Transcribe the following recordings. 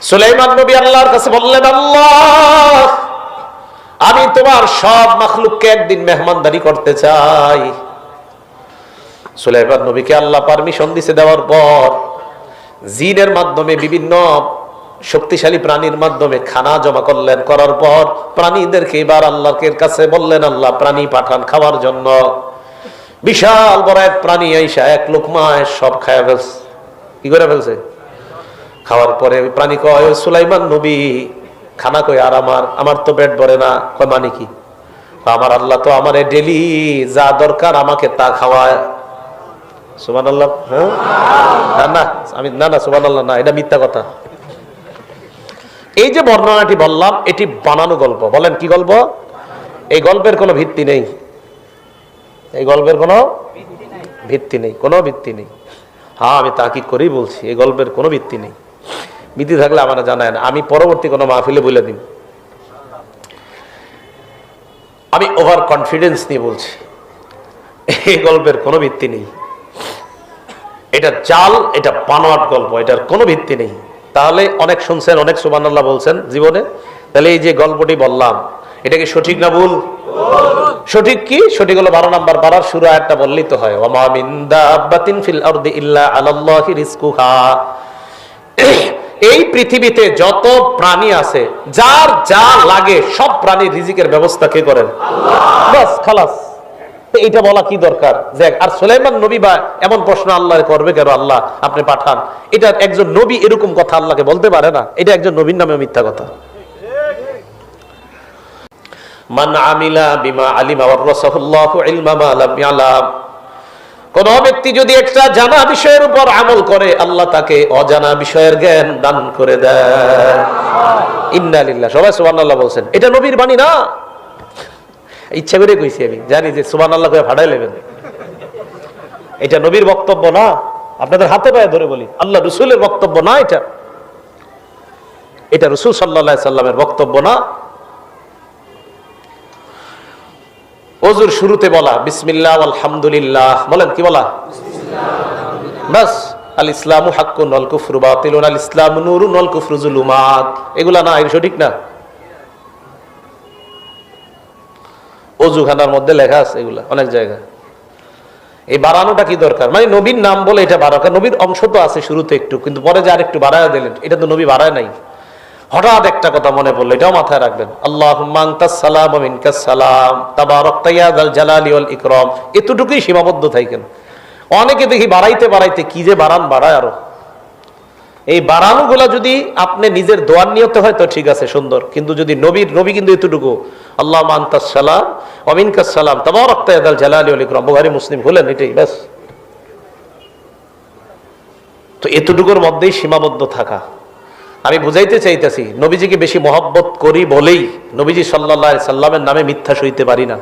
সুলাইমান নবী আল্লাহর কাছে বললেন, আল্লাহ, আমি তোমার সব মাখলুককে একদিন মেহমানদারি করতে চাই। সুলাইমান নবীকে আল্লাহ পারমিশন দিতে দেওয়ার পর জিনের মাধ্যমে, বিভিন্ন শক্তিশালী প্রাণীর মাধ্যমে খানা জমা করলেন। করার পর প্রাণীদেরকে এবার আল্লাহর কাছে বললেন, আল্লাহ প্রাণী পাঠান খাওয়ার জন্য। বিশাল বড় এক প্রাণী আইসা এক লোকমায় সব খায়া ফেলছে। কি করে ফেলছে? খাওয়ার পরে ওই প্রাণী কয়, সুলাইমান নবী খানা কই, আর আমার তো পেট ভরে না। কয় মানে কি? আমার আল্লাহ তো আমারে ডেলি যা দরকার আমাকে তা খাওয়ায়। সুবহানাল্লাহ। হ্যাঁ, না সুবহানাল্লাহ না, এটা মিথ্যা কথা। এই যে বর্ণনাটি বললাম, এটি বানানো গল্প। বলেন কি গল্প? এই গল্পের কোনো ভিত্তি নেই। এই গল্পের কোনো ভিত্তি নেই, কোনো ভিত্তি নেই। হ্যাঁ, আমি তাকিদ করেই বলছি, এই গল্পের কোনো ভিত্তি নেই। ভিত্তি থাকলে আমার জানায় না, আমি পরবর্তী কোনো মাহফিলে বলে দিন। আমি ওভার কনফিডেন্স নিয়ে বলছি, এই গল্পের কোনো ভিত্তি নেই। এটা জাল, এটা বানোয়াট গল্প, এটার কোনো ভিত্তি নেই। তাহলে অনেক শুনছেন, অনেক সুবহানাল্লাহ বলছেন জীবনে, তাহলে এই যে গল্পটি বললাম, এটা কি সঠিক না ভুল? সঠিক। কি সঠিক? হলো 12 নম্বর পারার শুরু আয়াতটা বললেই তো হয়, ওয়া মা মিন দাব্বাতিন ফিল আরদি ইল্লা আলাল্লাহি রিজকুহা। এই পৃথিবীতে যত প্রাণী আছে, যার যা লাগে সব প্রাণীর রিজিকের ব্যবস্থা কে করেন? আল্লাহ। বাস, খালাস। এইটা বলা কি দরকার? আর সুলাইমান নবী বা এমন প্রশ্ন আল্লাহ করবে কেন? আল্লাহ আপনি পাঠান। এটা একজন নবী এরকম কথা আল্লাহকে বলতে পারে না। এটা একজন নবীর নামে মিথ্যা কথা। মান আমিলা বিমা আলিমা ওয়ারাসাহুল্লাহু ইলমা মা লাম ইয়ালাম। কোন ব্যক্তি যদি একটা জানা বিষয়ের উপর আমল করে, আল্লাহ তাকে অজানা বিষয়ের জ্ঞান দান করে দেয়। ইন্না লিল্লাহ। সবাই সুবহানাল্লাহ বলছেন। এটা নবীর বাণী না, ইচ্ছা করে কইছি। আমি জানি যে সুবহানাল্লাহ কয়ে ফাড়াই নেবেন। এটা নবীর বক্তব্য না, আপনাদের হাতে পায়ে ধরে বলি, আল্লাহ রসুলের বক্তব্য না। এটা রসুল সাল্লাল্লাহু আলাইহি সাল্লামের বক্তব্য না। ওযুর শুরুতে বলা বিসমিল্লাহ আলহামদুলিল্লাহ, বলেন কি বলা? বাস। আল ইসলামু হাক্কুন ওয়াল কুফরু বাতিলুন, আল ইসলামু নূরুন ওয়াল কুফরু যুলুমাত। এগুলা না, এটা সঠিক না। ওযুখানার মধ্যে লেখা আছে এগুলা অনেক জায়গায়। এই বাড়ানোটা কি দরকার? মানে নবীর নাম বলে এটা বাড়ানো, নবীর অংশ তো আছে শুরুতে একটু, কিন্তু পরে যে আরেকটু বাড়ায় দিলেন, এটা তো নবী বাড়ায় নাই। হঠাৎ একটা কথা মনে পড়লো, এটাও মাথায় রাখবেন। আল্লাহুম্মা আনতাস সালাম ওয়া মিনকাস সালাম তাবারাকতা ইয়া যাল জালালি ওয়াল ইকরাম। এতটুকুই সীমাবদ্ধ থাকেন। অনেকে দেখি বাড়াইতে বাড়াইতে কি যে বাড়ায় আরো। এই বাড়ানোগুলা যদি আপনি নিজের দোয়ার নিয়তে হয় তো ঠিক আছে, সুন্দর। কিন্তু যদি নবী কিন্তু এতটুকু, আল্লাহুম্মা আনতাস সালাম ওয়া মিনকাস সালাম তাবারাকতা ইয়া যাল জালালি ওয়াল ইকরাম, বুখারী মুসলিম হলেন, এটাই ব্যাস। তো এতটুকুর মধ্যেই সীমাবদ্ধ থাকা। আমি বুঝাইতে চাইতেছি, নবীজিকে বেশি মহব্বত করি বলেই নবীজি সাল্লাল্লাহু আলাইহি সাল্লামের নামে মিথ্যা সইতে পারি না।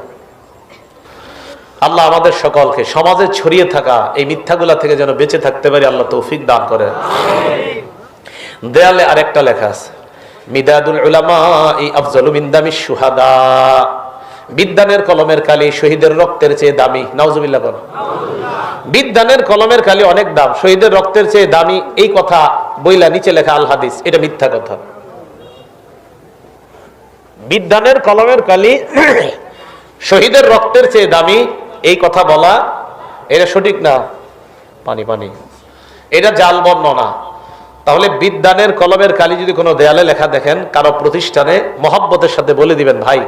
আল্লাহ আমাদের সকলকে সমাজে ছড়িয়ে থাকা এই মিথ্যাগুলা থেকে যেন বেঁচে থাকতে পারি, আল্লাহ তৌফিক দান করেন। দেয়ালে আরেকটা লেখা আছে, মিদাদুল উলামা আফজালু মিন দামিশ শুহাদা। বিদ্যানের কলমের কালি শহীদের রক্তের চেয়ে দামি। নাউজুবিল্লাহ বলেন। বিদ্যানের কলমের কালি অনেক দাম, শহীদের রক্তের চেয়ে দামি। এই কথা বইলা নিচে লেখা আল হাদিস, এটা মিথ্যা কথা। বিদ্যানের কলমের কালি শহীদের রক্তের চেয়ে দামি, এই কথা বলা এটা সঠিক না। পানি এটা জাল বর্ণনা। তাহলে বিদ্যানের কলমের কালি যদি কোনো দেয়ালে লেখা দেখেন কারো প্রতিষ্ঠানে, মহব্বতের সাথে বলে দিবেন, ভাই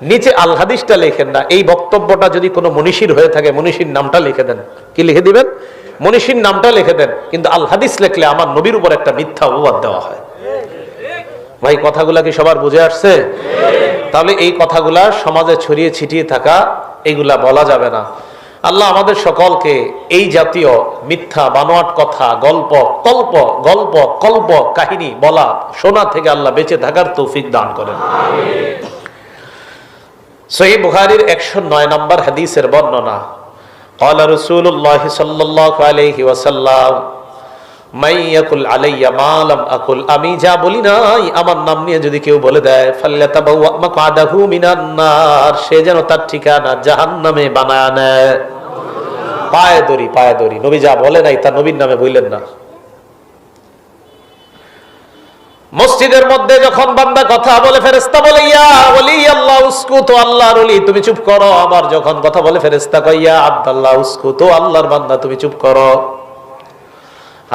নিচে আল হাদিসটা লিখেন না। এই বক্তব্যটা যদি কোনো মনীষীর হয়ে থাকে, মনীষীর নামটা লিখে দেন। কি লিখে দিবেন? মনীষীর নামটা লিখে দেন। কিন্তু আল হাদিস লিখলে আমার নবীর উপর একটা মিথ্যা অপবাদ দেওয়া হয়। ভাই কথাগুলা কি সবার বুঝে আসছে? তাহলে এই কথাগুলা সমাজে ছড়িয়ে ছিটিয়ে থাকা, এগুলা বলা যাবে না। আল্লাহ আমাদের সকলকে এই জাতীয় মিথ্যা বানোয়াট কথা, কল্প কাহিনী বলা, শোনা থেকে আল্লাহ বেঁচে থাকার তৌফিক দান করেন। সহিহ বুখারীর 109 নম্বর হাদিসের বর্ণনা, ক্বালা রাসূলুল্লাহ সাল্লাল্লাহু আলাইহি ওয়াসাল্লাম মাইয়াকুল আলাইয়া মা লাম আকুল। আমি যা বলি নাই আমার নাম নিয়ে যদি কেউ বলে দেয়, ফাল্লাতাবাওয়া মাকআদাহু মিনান নার, সে যেন তার ঠিকানা জাহান্নামে বানায় নেয়। পায়ে ধরি নবী যা বলে নাই তা নবীর নামে বললেন না। মসজিদের মধ্যে যখন বান্দা কথা বলে ফেরেশতা বলে ইয়া ওলি আল্লাহ উসকুতু, আল্লাহর ওলি তুমি চুপ করো। আবার যখন কথা বলে ফেরেশতা কয় ইয়া আব্দুল্লাহ উসকুতু, আল্লাহর বান্দা তুমি চুপ করো।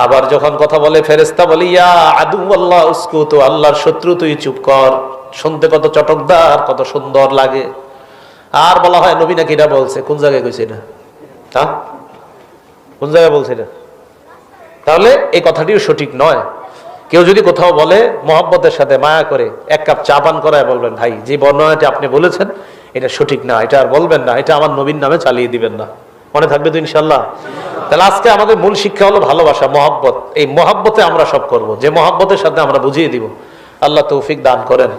আবার যখন কথা বলে ফেরেশতা বলে ইয়া আদু আল্লাহ উসকুতু, আল্লাহর শত্রু তুই চুপ কর। শুনতে কত চটকদার, কত সুন্দর লাগে। আর বলা হয় নবী নাকি এটা বলছে। কোন জায়গায় কইছে এটা? হ্যাঁ, কোন জায়গায় বলছে এটা? তাহলে এই কথাটিও সঠিক নয়। কেউ যদি কোথাও বলে মহব্বতের সাথে মায়া করে এক কাপ চা পান করায় বলবেন ভাই যে বর্ণনাটি আপনি বলেছেন এটা সঠিক না, এটা আর বলবেন না, এটা আমার নবীর নামে চালিয়ে দিবেন না। মনে থাকবে তো ইনশাল্লাহ? তাহলে আজকে আমাদের মূল শিক্ষা হলো ভালোবাসা, মহব্বত। এই মহব্বতে আমরা সব করব, যে মহব্বতের সাথে আমরা বুঝিয়ে দিব। আল্লাহ তৌফিক দান করেন।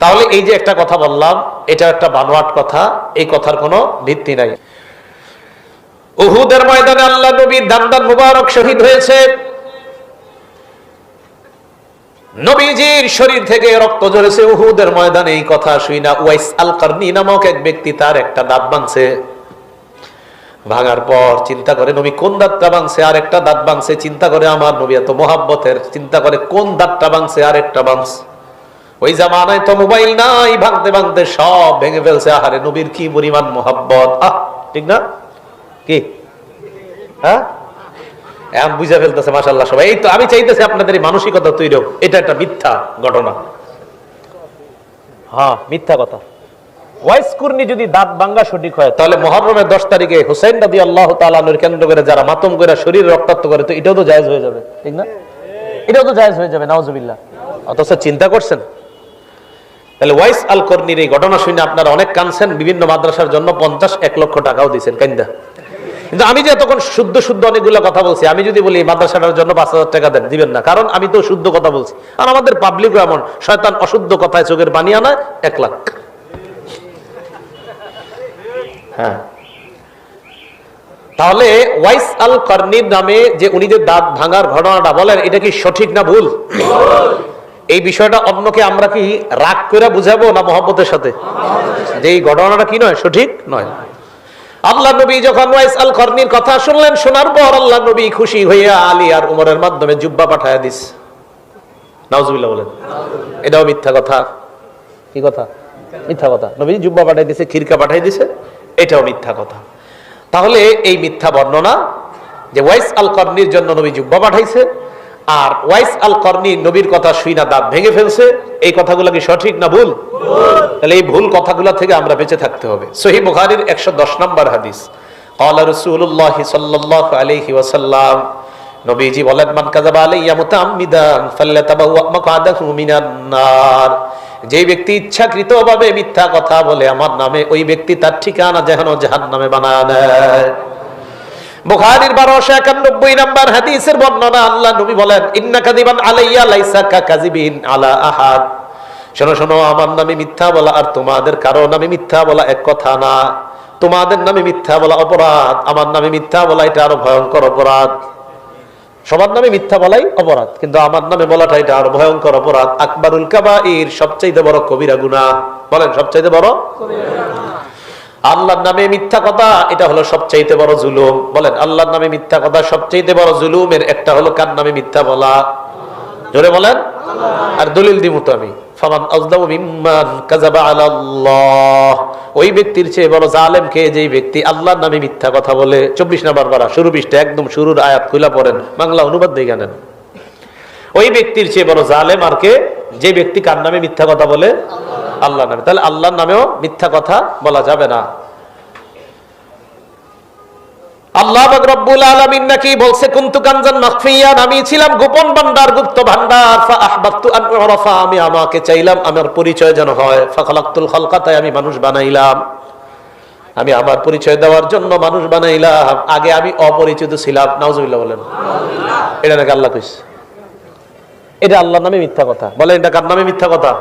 তাহলে এই যে একটা কথা বললাম, এটা একটা বানোয়াট কথা, এই কথার কোনো ভিত্তি নাই। উহুদের ময়দানে আল্লাহ নবীর দান্দান মুবারক শহীদ হয়েছে। নবীজির শরীর থেকে রক্ত ঝরেছে উহুদের ময়দানে। এই কথা শুই না উয়াইস আল কারনি নামক এক ব্যক্তি তার একটা দাঁত ভাঙছে। ভাঙার পর চিন্তা করে নবী কোন দাঁতটা ভাঙছে, আর একটা দাঁত ভাঙছে। চিন্তা করে আমার নবী এত মোহাব্বতের, চিন্তা করে কোন দাঁতটা ভাঙছে আর একটা ভাঙছে। ওই জামানায় তো মোবাইল নাই, ভাঙতে ভাঙতে সব ভেঙে ফেলছে। আহারে নবীর কি পরিমাণ মোহাব্বত। ঠিক না? কি হ্যাঁ, এখন বুঝে ফেলতেছে মাশাআল্লাহ সবাই। এই তো আমি চাইতেছি আপনাদের এই মানসিকতা তৈরি হোক। এটা একটা মিথ্যা ঘটনা, হ্যাঁ মিথ্যা কথা। ওয়াইস কুরনি যদি দাঁত ভাঙা সঠিক হয়, তাহলে মুহররমের 10 তারিখে হুসাইন রাদিয়াল্লাহু তাআলা আনহুর কেন্দ্র করে যারা মাতম করে শরীর রক্তাক্ত করে, তো এটাও তো জায়েজ হয়ে যাবে। ঠিক না? এটাও তো জায়েজ হয়ে যাবে, নাউজুবিল্লাহ। অথচ চিন্তা করছেন? তাহলে ওয়াইস আল কর্নির এই ঘটনা শুনে আপনারা অনেক কাঁদছেন, বিভিন্ন মাদ্রাসার জন্য 50-1 লক্ষ টাকাও দিয়েছেন কাইন্দা। কিন্তু আমি যে এতক্ষণ শুদ্ধ শুদ্ধ অনেকগুলো কথা বলছি, আমি যদি বলি মাদ্রাসাটার জন্য 5,000 টাকা দেন, দিবেন না, কারণ আমি তো শুদ্ধ কথা বলছি। আর আমাদের পাবলিকও এমন, শয়তান অশুদ্ধ কথায় চোখের পানি আনায় 1 লাখ। হ্যাঁ, তাহলে ওয়াইস আল কর্নির নামে যে উনি যে দাঁত ভাঙার ঘটনাটা বলেন, এটা কি সঠিক না ভুল? এই বিষয়টা অন্যকে আমরা কি রাগ করে বুঝাবো না মহব্বতের সাথে? যে এই ঘটনাটা কি নয়, সঠিক নয়। আল্লাহ নবী যখন ওয়াইস আল কর্নির কথা শুনলেন, শোনার পর আল্লাহ নবী খুশি হইয়া আলী আর উমরের মাধ্যমে জুব্বা পাঠায়া দিস। নাউজুবিল্লাহ বলেন। এটাও মিথ্যা কথা। কি কথা? মিথ্যা কথা। নবী জুব্বা পাঠাই দিছে, খিরকা পাঠাই দিছে, এটাও মিথ্যা কথা। তাহলে এই মিথ্যা বর্ণনা যে ওয়াইস আল কর্নির জন্য নবী জুব্বা পাঠাইছে, আর ওয়াইস আল কর্নি নবীর কথা শুই না দাঁত ভেঙে ফেলছে, এই কথাগুলো কি সঠিক না ভুল? তাহলে এই ভুল কথাগুলো থেকে আমরা বেঁচে থাকতে হবে। সহিহ বুখারীর 110 নম্বর হাদিস, ক্বালা রাসূলুল্লাহ সাল্লাল্লাহু আলাইহি ওয়াসাল্লাম, নবীজি বলেন, মান কাযাবা আলাইয়া মুতাআম্মিদান ফাল্যাতাবাওয়া মাকআদাহু মিনান নার। যে ব্যক্তি ইচ্ছাকৃতভাবে মিথ্যা কথা বলে আমার নামে, ওই ব্যক্তি তার ঠিকানা জাহান্নামে বানায় নেয়। বুখারীর 1291 নম্বর হাদিসের বর্ণনা, আল্লাহ নবী বলেন, ইন্না কাযিবান আলাইয়া লাইসা কাযিবিন আলা আহাদ। শোনো শোনো, আমার নামে মিথ্যা বলা আর তোমাদের কারো নামে মিথ্যা বলা এক কথা না। তোমাদের নামে মিথ্যা বলা অপরাধ, আমার নামে মিথ্যা বলা এটা আরো ভয়ঙ্কর অপরাধ। সবার নামে মিথ্যা বলাই অপরাধ, কিন্তু আমার নামে বলাটা এটা আরো ভয়ঙ্কর অপরাধ। আকবারুল কাবাইর, সবচেয়ে বড় কবিরা গুনাহ। বলেন সবচেয়ে বড় কবিরা গুনাহ। আল্লাহর নামে মিথ্যা কথা, এটা হলো সবচেয়ে বড় জুলুম। বলেন আল্লাহর নামে মিথ্যা কথা সবচেয়ে বড় জুলুমের একটা হলো কার নামে মিথ্যা বলা? জোরে বলেন। আর দলিল দিব তো আমি, ফামান আযলামু মিম্মান কাযাবা আলাল্লাহ। ওই ব্যক্তির চেয়ে বড় জালেম কে, যেই ব্যক্তি আল্লাহর নামে মিথ্যা কথা বলে। 24 নম্বর পারা, শুরু পৃষ্ঠা, একদম শুরুর আয়াত খুলে পড়েন, বাংলা অনুবাদ দেখে নেন। ওই ব্যক্তির চেয়ে বড় জালেম আর কে? যে ব্যক্তি কার নামে মিথ্যা কথা বলে? আল্লাহর নামে। তাহলে আল্লাহর নামেও মিথ্যা কথা বলা যাবে না। আল্লাহ পাক রব্বুল আলামিন নাকি বলছে, কুনতু কানজান মাখফিয়ান, আমি ছিলাম গোপন ভান্ডার, গুপ্ত ভান্ডার। ফা আহবাবতু আন উরাফা, আমি আমাকে চাইলাম আমার পরিচয় যেন হয়। ফা খালাকতুল খালকা, তাই আমি মানুষ বানাইলাম। আমি আমার পরিচয় দেওয়ার জন্য মানুষ বানাইলাম। আগে আমি অপরিচিত ছিলাম। নাউজুবিল্লাহ বলেন। এটা নাকি আল্লাহ কইছে? এটা আল্লাহর নামে মিথ্যা কথা। বলেন এটা কার নামে মিথ্যা কথা?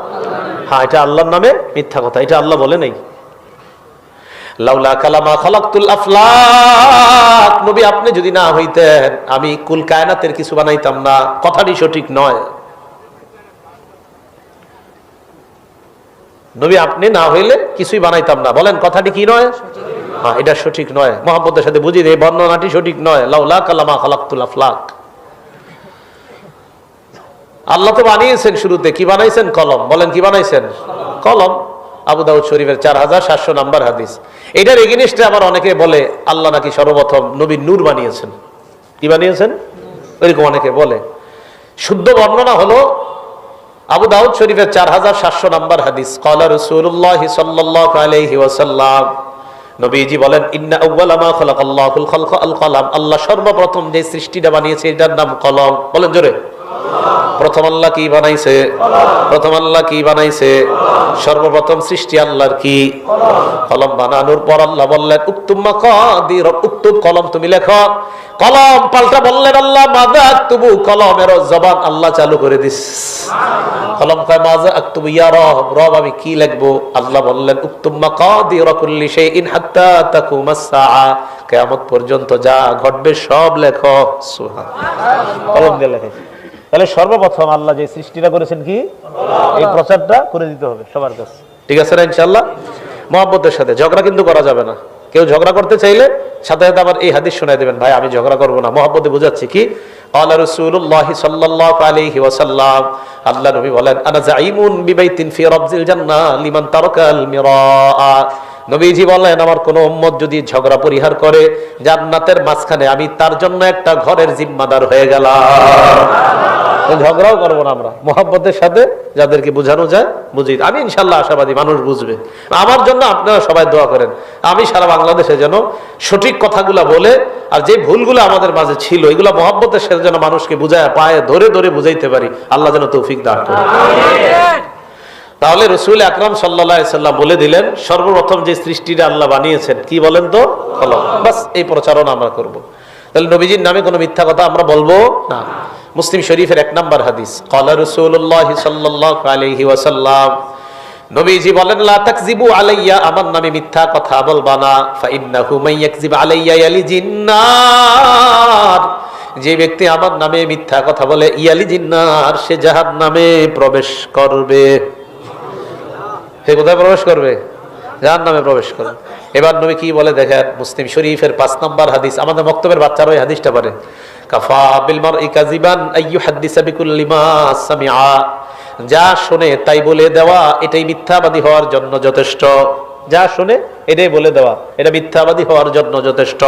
হ্যাঁ, এটা আল্লাহর নামে মিথ্যা কথা। এটা আল্লাহ বলে নাই। লাউলা কালামা খালাকতুল আফলাক, নবী আপনি যদি না হইতেন আমি কুল কায়নাতের কিছু বানাইতাম না। কথাটি সঠিক নয়। নবী আপনি না হইলে কিছুই বানাইতাম না। বলেন কথাটি কি নয়? হ্যাঁ, এটা সঠিক নয়। মুহাম্মদের সাথে বুঝি এই বর্ণনাটি সঠিক নয়। লাউলা কালামা খালাকতুল আফলাক। আল্লাহ তো বানিয়েছেন, শুরুতে কি বানাইছেন? কলম। বলেন কি বানাইছেন? কলম। আবু দাউদ শরীফের 4700 নাম্বার হাদিস। এটার এগেইনস্টে আবার অনেকে বলে আল্লাহ নাকি সর্বপ্রথম নবীর নূর বানিয়েছেন। কি বানিয়েছেন? এরকম অনেকে বলে। শুদ্ধ বর্ণনা হলো আবু দাউদ শরীফের 4700 নাম্বার হাদিস, ক্বালা রাসূলুল্লাহ সাল্লাল্লাহু আলাইহি ওয়াসাল্লাম, নবীজি বলেন, ইন্না আউওয়ালা মা খালাকাল্লাহুল খালকা আল কলাম, আল্লাহ সর্বপ্রথম যে সৃষ্টিটা বানিয়েছে এটার নাম কলম। বলেন জোরে। প্রথম আল্লাহ কি বানাইছে? প্রথম আল্লাহ কি বানাইছে? সর্বপ্রথম সৃষ্টি আল্লাহর কি? কলম বানানোর পর আল্লাহ বললেন, উক্তুম মাকাদির, উক্তুব, কলম তুমি লেখো। কলম পাল্টা বললেন আল্লাহ, মাযা আকতুবু, কলমের জবান আল্লাহ চালু করে দিস। কলম কয় মাযা আকতুবু ইয়া রব, রব আমি কি লিখবো? আল্লাহ বললেন, উক্তুম মাকাদির কুল্লি শাইইন হাত্তা তাকুমাস সাআ, কিয়ামত পর্যন্ত যা ঘটবে সব লেখো। সুবহানাল্লাহ। কলম দিয়ে লেখে। তাহলে সর্বপ্রথম আল্লাহ যে সৃষ্টিটা করেছেন কি? এই প্রচারটা করে দিতে হবে সবার কাছে। ঠিক আছে না ইনশাআল্লাহ? মহব্বতের সাথে, ঝগড়া কিন্তু করা যাবে না। কেউ ঝগড়া করতে চাইলে সাথে সাথে আবার এই হাদিস শোনায় দেবেন, ভাই আমি ঝগড়া করব না, মহব্বতে বুঝাচ্ছি কি। ক্বালা রাসূলুল্লাহ সাল্লাল্লাহু আলাইহি ওয়াসাল্লাম, আল্লাহ নবী বলেন, আনা যাইমুন বিবাইতিন ফি রাবজিল জান্নাহ লিমান তারাকাল মিরাআ, নবীজি বলেন আমার কোন উম্মত যদি ঝগড়া পরিহার করে জান্নাতের মাঝখানে আমি তার জন্য একটা ঘরের জিম্মাদার হয়ে গেলাম। ঝগড়াও করবো না আমরা, মহব্বতের সাথে যাদেরকে বোঝানো যায় বুঝি। আমি ইনশাল্লাহ আশাবাদী মানুষ বুঝবে। আমার জন্য আপনারা সবাই দোয়া করেন, আমি সারা বাংলাদেশে যেন সঠিক কথাগুলা বলে আর যে ভুলগুলো আমাদের মাঝে ছিল এগুলো মহব্বতের সাথে যেন মানুষকে বুঝায় পায়ে ধরে ধরে বুঝাইতে পারি। আল্লাহ যেন তৌফিক দান করেন। তাহলে রাসূল আকরাম সাল্লাল্লাহু আলাইহি সাল্লাম বলে দিলেন সর্বপ্রথম যে সৃষ্টিটা আল্লাহ বানিয়েছেন কি বলেন তো? কলম। বাস এই প্রচারণা আমরা করব। তাহলে নবীজির নামে কোনো মিথ্যা কথা আমরা বলবো না। মুসলিম শরীফের 1 নম্বর হাদিস, ক্বালা রাসূলুল্লাহ সাল্লাল্লাহু আলাইহি ওয়াসাল্লাম, নবীজি বলেন, লা তাকযিবু আলাইয়া, আমার নামে মিথ্যা কথা বলবা না। ফা ইন্নাহু মান ইয়াকযিব আলাইয়া ইয়ালিজিন নার, যে ব্যক্তি আমার নামে মিথ্যা কথা বলে ইয়ালিজিন নার, সে জাহান্নামে প্রবেশ করবে। সে কোথায় প্রবেশ করবে? জাহান্নামে প্রবেশ করবে। এবার নবী কি বলে দেখেন, মুসলিম শরীফের 5 নম্বর হাদিস। আমাদের মক্তবের বাচ্চারা ওই হাদিসটা পারে। কাফা বিল মারই কাযিবান আইয়ুহাদ্দিসা বিকুল্লি মা সামিআ, যা শুনে তাই বলে দেওয়া এটাই মিথ্যাবাদী হওয়ার জন্য যথেষ্ট। যা শুনে এটাই বলে দেওয়া এটা মিথ্যাবাদী হওয়ার জন্য যথেষ্ট।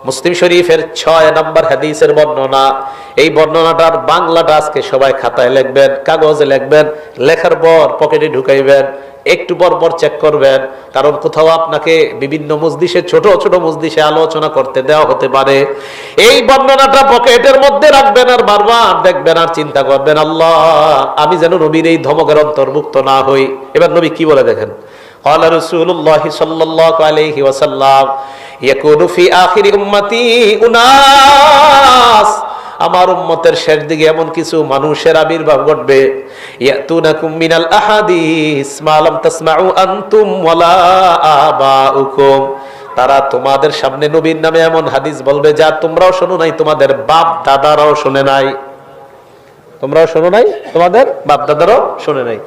মুসলিম শরীফের 6 নম্বর হাদিসের বর্ণনা। এই বর্ণনাটার বাংলাটা আজকে সবাই খাতায় লিখবেন, কাগজে লিখবেন, লেখার পর পকেটে ঢুকাইবেন, একটু পর পর চেক করবেন, কারণ কোথাও আপনাকে বিভিন্ন মজলিসে ছোট ছোট মজলিসে আলোচনা করতে দেওয়া হতে পারে। এই বর্ণনাটা পকেটের মধ্যে রাখবেন আর বারবার দেখবেন আর চিন্তা করবেন, আল্লাহ আমি যেন নবীর এই ধমকের অন্তর্ভুক্ত না হই। এবার নবী কি বলে দেখেন, ক্বালা রাসূলুল্লাহ সাল্লাল্লাহু আলাইহি ওয়াসাল্লাম, ইয়াকুনু ফি আখিরি উম্মতি উনাস, আমার উম্মতের শেষ দিকে এমন কিছু মানুষের আবির্ভাব ঘটবে, ইয়াতুনাকুম মিনাল আহাদিস মা লাম তাসমাউ আনতুম ওয়ালা আবাউকুম, তারা তোমাদের সামনে নবীর নামে এমন হাদিস বলবে যা তোমরাও শোনো নাই, তোমাদের বাপ দাদারাও শুনে নাই। তোমরাও শোনো নাই, তোমাদের বাপ দাদারাও শুনে নাই।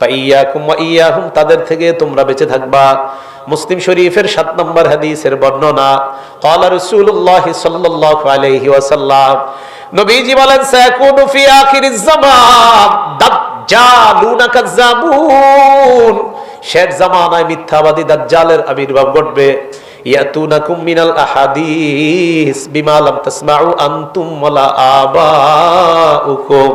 ফাইয়াকুম ওয়া ইয়াহুম, তাদের থেকে তোমরা বেঁচে থাকবা। মুসলিম শরীফের 7 নম্বর হাদিসের বর্ণনা, ক্বালা রাসূলুল্লাহ সাল্লাল্লাহু আলাইহি ওয়াসাল্লাম, নবীজি বলেন, সায়াকুনু ফি আখিরিজ জামান দাজ্জালুনা কাযাবুন, শেষ জামানায় মিথ্যাবাদী দাজ্জালের আবির্ভাব ঘটবে। ইয়াতুনাকুম মিনাল আহাদিস বিমা লাম তাসমাউ আনতুম ওয়ালা আবাউকুম,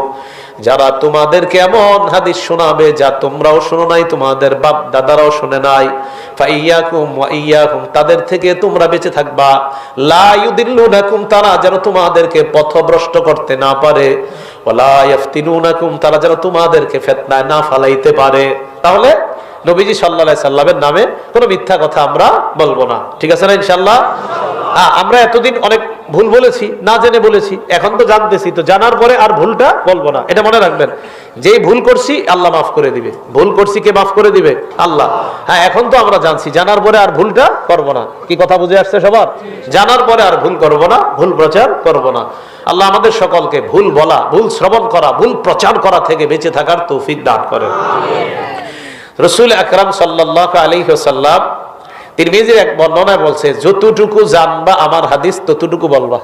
যারা তোমাদেরকে এমন হাদিস শোনাবে যা তোমরাও শোনো নাই, তোমাদের বাপ দাদারাও শুনে নাই। ফাইয়াকুম ওয়া ইয়াকুম, তাদের থেকে তোমরা বেঁচে থাকবা। লা ইউদিল্লুনাকুম, তারা যেন তোমাদেরকে পথভ্রষ্ট করতে না পারে। ওয়ালা ইফতিনুনাকুম, তারা যেন তোমাদেরকে ফিতনায় না ফালাইতে পারে। তাহলে নবীজি সাল্লাল্লাহু আলাইহি সাল্লামের নামে কোনো মিথ্যা কথা আমরা বলবো না। ঠিক আছে না ইনশাআল্লাহ? আমরা এতদিন অনেক ভুল বলেছি, না জেনে বলেছি, এখন তো জানতেছি, তো জানার পরে আর ভুলটা বলবো না। এটা মনে রাখবেন, যেই ভুল করছি আল্লাহ মাফ করে দিবে। ভুল করছি কে মাফ করে দিবে? আল্লাহ। হ্যাঁ, এখন তো আমরা জানছি, জানার পরে আর ভুলটা করবো না। কি কথা বুঝে আসছে সবার? জানার পরে আর ভুল করবো না, ভুল প্রচার করবো না। আল্লাহ আমাদের সকলকে ভুল বলা, ভুল শ্রবণ করা, ভুল প্রচার করা থেকে বেঁচে থাকার তৌফিক দান করেন। রাসূল আকরাম সাল্লাল্লাহু আলাইহি ওয়াসাল্লাম তিরমিজির এক বর্ণনায় বলছে, যতটুকু জানবা আমার হাদিস ততটুকু বলবা।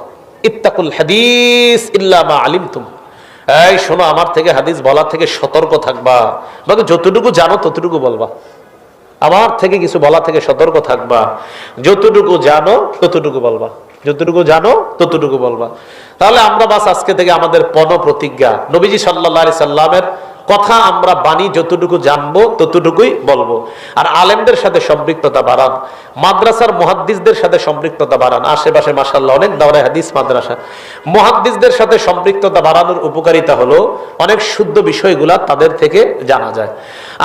ইত্তাকুল হাদিস ইল্লা মা আলিমতুম, এই শোনো, আমার থেকে হাদিস বলা থেকে সতর্ক থাকবা, বাকি যতটুকু জানো ততটুকু বলবা। আমার থেকে কিছু বলা থেকে সতর্ক থাকবা, যতটুকু জানো ততটুকু বলবা, যতটুকু জানো ততটুকু বলবা। তাহলে আমরা বাস আজকে থেকে আমাদের পণ প্রতিজ্ঞা, নবীজি সাল্লাল্লাহু আলাইহি সাল্লামের কথা আমরা বাণী যতটুকু জানবো ততটুকুই বলবো। আর আলেমদের সাথে সম্পৃক্ততা বাড়ান, মাদ্রাসার মুহাদ্দিসদের সাথে সম্পৃক্ততা বাড়ান। আশেপাশে মাশাআল্লাহ অনেক দাওরায়ে হাদিস মাদ্রাসা, মুহাদ্দিসদের সাথে সম্পৃক্ততা বাড়ানোর উপকারিতা হলো অনেক শুদ্ধ বিষয়গুলা তাদের থেকে জানা যায়।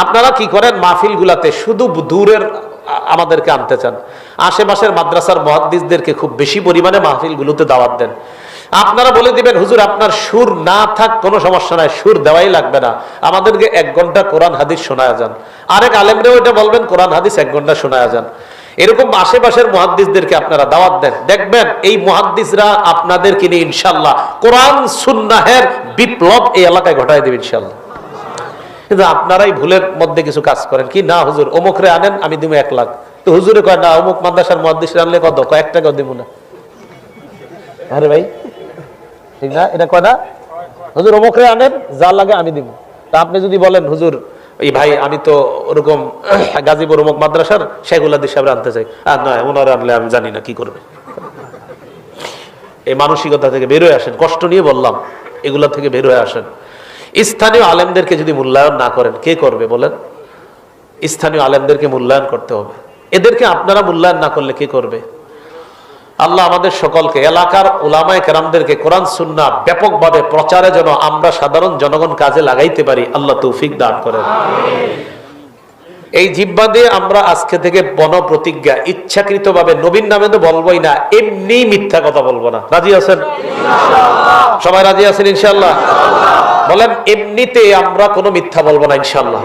আপনারা কি করেন, মাহফিলগুলাতে শুধু দূরের আমাদেরকে আনতে চান, আশেপাশের মাদ্রাসার মুহাদ্দিসদেরকে খুব বেশি পরিমাণে মাহফিলগুলোতে দাওয়াত দেন। আপনারা বলে দিবেন, হুজুর আপনার সুর না থাক কোনো সমস্যা নাই, সুর দেওয়াই লাগবে না, আমাদেরকে 1 ঘন্টা কোরআন হাদিস শোনায়া যান। আরেক আলেমরেও এটা বলবেন, কোরআন হাদিস 1 ঘন্টা শোনায়া যান। এরকম আশেপাশের মুহাদ্দিসদেরকে আপনারা দাওয়াত দেন, দেখবেন এই মুহাদ্দিসরা আপনাদেরকে নিয়ে ইনশাআল্লাহ কোরআন সুন্নাহের বিপ্লব এই এলাকায় ঘটায় দেবে ইনশাআল্লাহ। কিন্তু আপনারাই ভুলের মধ্যে কিছু কাজ করেন, কি না হুজুর অমুকরে আনেন আমি দিব 1 লাখ, তো হুজুরে কয় না অমুক মাদ্রাসার মুহাদ্দিসরা আনলে কত, কয়েক টাকাও দিব না। আরে ভাই ঠিক না, এটা কয় না, হুজুর অমুকরে আনেন যা লাগে আমি দিব। তা আপনি যদি বলেন হুজুর এই ভাই আমি তো ওরকম গাজীপুর অমুক মাদ্রাসার শেখুল হাদিস সাহেব আনতে চাই, আর নয় ওনারা আনলে আমি জানি না কি করবে। এই মানসিকতা থেকে বের হয়ে আসেন, কষ্ট নিয়ে বললাম, এগুলা থেকে বের হয়ে আসেন। স্থানীয় আলেমদেরকে যদি মূল্যায়ন না করেন কে করবে বলেন? স্থানীয় আলেমদেরকে মূল্যায়ন করতে হবে, এদেরকে আপনারা মূল্যায়ন না করলে কে করবে? আল্লাহ আমাদের সকলকে, এলাকার উলামায়ে কেরামদেরকে কোরআন সুন্নাহ ব্যাপকভাবে প্রচারে যেন আমরা সাধারণ জনগণ কাজে লাগাইতে পারি, আল্লাহ তৌফিক দান করেন। এই জিহ্বা দিয়ে আমরা আজকে থেকে পণ প্রতিজ্ঞা, ইচ্ছাকৃতভাবে নবীর নামে তো বলবোই না, এমনি মিথ্যা কথা বলবো না। রাজি আছেন? সবাই রাজি আছেন ইনশাআল্লাহ? বলেন এমনিতে আমরা কোনো মিথ্যা বলবো না ইনশাআল্লাহ।